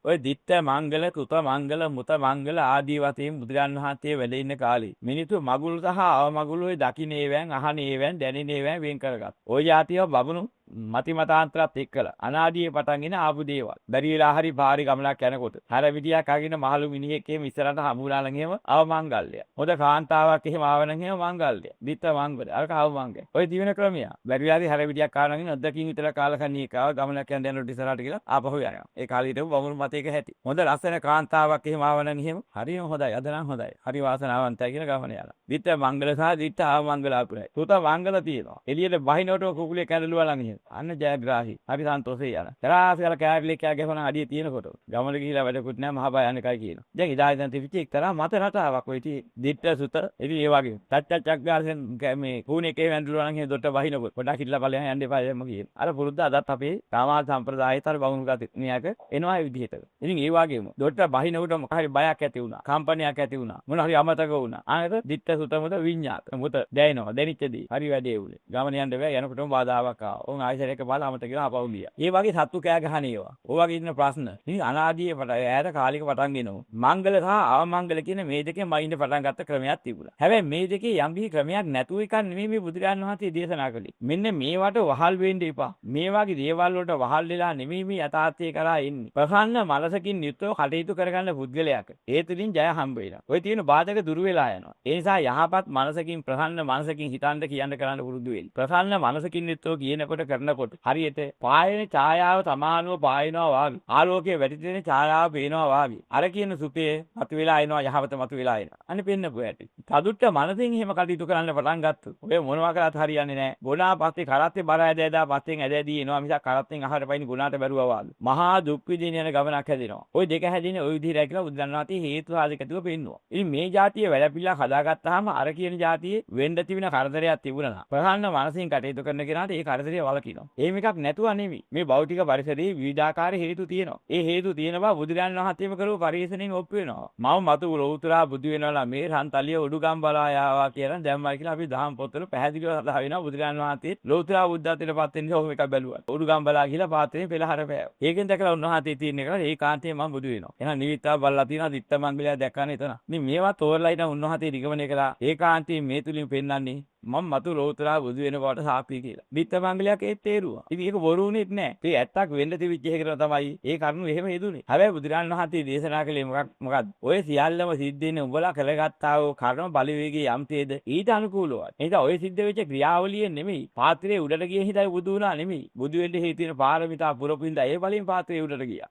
ඔය දිත්ත මංගල, කෘත මංගල, මුත මංගල ආදී වශයෙන් බුදුරන් වහන්සේ වැඩ ඉන්න කාලේ මිනිස්සු මගුල් සහ අවමගුල් ඔය දකින්නේවැන්, අහන්නේවැන්, දැනෙන්නේවැන් වෙන් කරගත්. ඔය જાතියව බබුණු මති මතාන්තරත් එක්කලා අනාදියේ පටන්ගෙන ආපු දේවල්. බැරි වෙලා හරි පාරි ගමනක් යනකොට හැරවිටියක් අගින මහලු මිනිහෙක් එහෙම ඉස්සරහට හමුලා නම් එහෙම අවමංගල්‍ය. හොඳ කාන්තාවක් එහෙම ආව නම් එහෙම මංගල්‍ය. දිත්ත මංගල. අරක අවමංගල. ඔය දිවෙන ක්‍රමය. බැරි වෙලා හරි හැරවිටියක් ආව නම් එහෙම අද්දකින් විතර කාලකන්ණියෙක් ආව ගමනක් යන යනකොට ඉස්සරහට ගිහලා ආපහු යනවා. ඒ කාලේ හිටපු බමුණු මතයක හැටි. හොඳ ලස්සන කාන්තාවක් එහෙම ආව නම් එහෙම හරිම හොඳයි. අද නම් හොඳයි. හරි වාසනාවන්තයි කියලා ගමන යනවා. දිත්ත මංගල සහ දිත්ත අවමංගල අපුරයි. සුත මංගල තියෙනවා. එළියට බහිනකොට කුකුලේ කැඳලුවා නම් එහෙම. අන්න ජයග්‍රාහි. හරි සන්තෝෂේ යන. තරාසල කෑගලේ කෑ ගැහුවනම් අඩිය තියෙනකොට ගමන ගිහිලා වැඩකුත් නැහැ මහ බය යන්නකයි කියනවා. දැන් ඉදා ඉඳන් තිබිච්ච එක්තරා මත රටාවක් ඔය ඉතින් දිත්ත සුත ඉතින් ඒ වගේ ටච් ගාලා මේ කූණේ එකේ වැඳලුවා නම් එහෙම දොට්ට බහිනකොට පොඩක් හිටලා බලයන් යන්න එපා එම කියන. අර පුරුද්ද අදත් අපේ සමාජ සම්ප්‍රදායතර බවුණු ගති මෙයාක එනවා ඒ විදිහට. ඉතින් ඒ වගේම දොට්ට බහිනකොට මොකක් හරි බයක් ඇති වුණා. කම්පනයක් ඇති වුණා. මොන හරි අමතක වුණා. ආයෙත් දිත්ත සුත මුත විඤ්ඤාත. මුත දැනෙනවා. දැනිච්චදී හරි වැඩේ උනේ. ගමන යන්න බෑ යනකොටම බාධාවක් ආවා. උන් ආයෙත් එක බලලා අමතක කරලා ආපහු ගියා. ඒ වගේ සත්තු කෑ ගහන ඒවා. ඔය වගේ ඉන්න ප්‍රශ්න. ඉතින් අනාදියේ ඈත කාලික පටන් ගෙනව. මංගල සහ අවමංගල කියන මේ දෙකේ මයින්ඩ් පටන් ගත්ත ක්‍රමයක් තිබුණා. හැබැයි මේ දෙකේ යම් කිසි ක්‍රමයක් නැතුව එකක් නෙමෙයි මේ බුදුරජාණන් වහන්සේ දේශනා කළේ. මෙන්න මේවට වහල් වෙන්න එපා. මේ වගේ දේවල් වලට වහල් වෙලා නෙමෙයි මේ යථාර්ථය කරා එන්නේ. ප්‍රසන්න මනසකින් යුක්තව කටයුතු කරගන්න පුද්ගලයාට ඒ තුලින් ජය හම්බ වෙනවා. ඔය තියෙන බාධක දුරු වෙලා යනවා. ඒ නිසා යහපත් මනසකින් ප්‍රසන්න මනසකින් හිතන්න කියන්න කරන්න පුරුදු වෙන්න. ප්‍රසන්න මනසකින් යුක්තව කියනකොට කරනකොට හරියට පායන ඡායාව තමානුව පායනවා වාගේ. ආලෝකයේ වැටිදෙන ඡායාව පේනවා වාගේ. අර කියන සුපේ මතුවලා එනවා යහපත මතුවලා එනවා. අනේ පෙන්නපු ඇටි. තදුට්ට මනසින් එහෙම කටයුතු කරන්න පටන් ගත්තොත් ඔය මොනවා කරත් හරියන්නේ නැහැ. ගුණා පස්සේ කරත්තේ බර ඇදලා පස්සෙන් ඇදදී එනවා මිසක් කරත්තෙන් අහර පයින් ගුණාට බැරුවා වාගේ. මහා දුක් විඳින යන ගමනක් හැදෙනවා. ওই දෙක හැදෙන්නේ ওই විදිහට කියලා බුදුදන්වාතී හේතු සාධකතුව පෙන්නවා. ඉතින් මේ જાතිය වැඩපිළිවෙල හදාගත්තාම අර කියන જાතියේ වෙන්න තිබෙන කරදරයක් තිබුණා. ප්‍රසන්න මනසින් කටයුතු කරන කෙනාට ඒ කරදරය වළකිනවා. එහෙම එකක් නැතුව නෙමෙයි. මේ භෞතික පරිසරයේ විවිධාකාර හේතු තියෙනවා. ඒ හේතු තියෙන බව බුදුරජාණන් වහන්සේම කරපු පරිශ්‍රණයෙන් ඔප්පු වෙනවා. මම මතු ලෞතුරා බුදු වෙනවා මේ රන්තලිය උඩුගම් බලා යාවා කියලා දැම්මයි කියලා අපි දහම් පොත්වල පැහැදිලිව සඳහන් වෙනවා. බුදුරජාණන් වහන්සේ ලෞතුරා බුද්ධත්වයට පත් වෙන නිසා ඔහොම එකක් බැලුවා. උඩුගම් බලා කියලා පාත්‍රයෙන් පෙළහර පෑව. ඒකෙන් දැකලා උන්වහන්සේ තියෙන එක ඒ කාන්තේ මම බුදු වෙනවා. එහෙනම් නිවිතා බලලා තියෙනවා දිත්ත මංගලය දැක්කනේ එතන. ඉතින් මේවා තෝරලා ඉතින් උන්වහන්සේ නිගමනය කළා. ඒ කාන්තේ මේ තුලින් පෙන්වන්නේ මම මතු ලෝතුරා බුදු වෙන බවට සාපි කියලා. දිත්ත මංගලයක් ඒත් තේරුවා. ඉතින් ඒක බොරු වුණෙත් නෑ. ඒ ඇත්තක් වෙන්න තිබිච්ච එකකට තමයි ඒ කරුණු එහෙම හේතුනේ. හැබැයි බුදුරජාණන් වහන්සේ දේශනා කළේ මොකක්ද? ඔය සියල්ලම සිද්ධ වෙන්නේ උඹලා කරගත්තා වූ කර්ම බලවේගයේ යම්තේද ඊට අනුකූලව. එහෙනම් ඔය සිද්ධ වෙච්ච ක්‍රියාවලිය නෙමෙයි. පාත්‍රයේ උඩට ගිය හිතයි බුදු වුණා නෙමෙයි. බුදු වෙන්න හේතු වෙන පාරමිතා පුරපින්ද ඒ බලෙන් පාත්‍රයේ උඩට ගියා.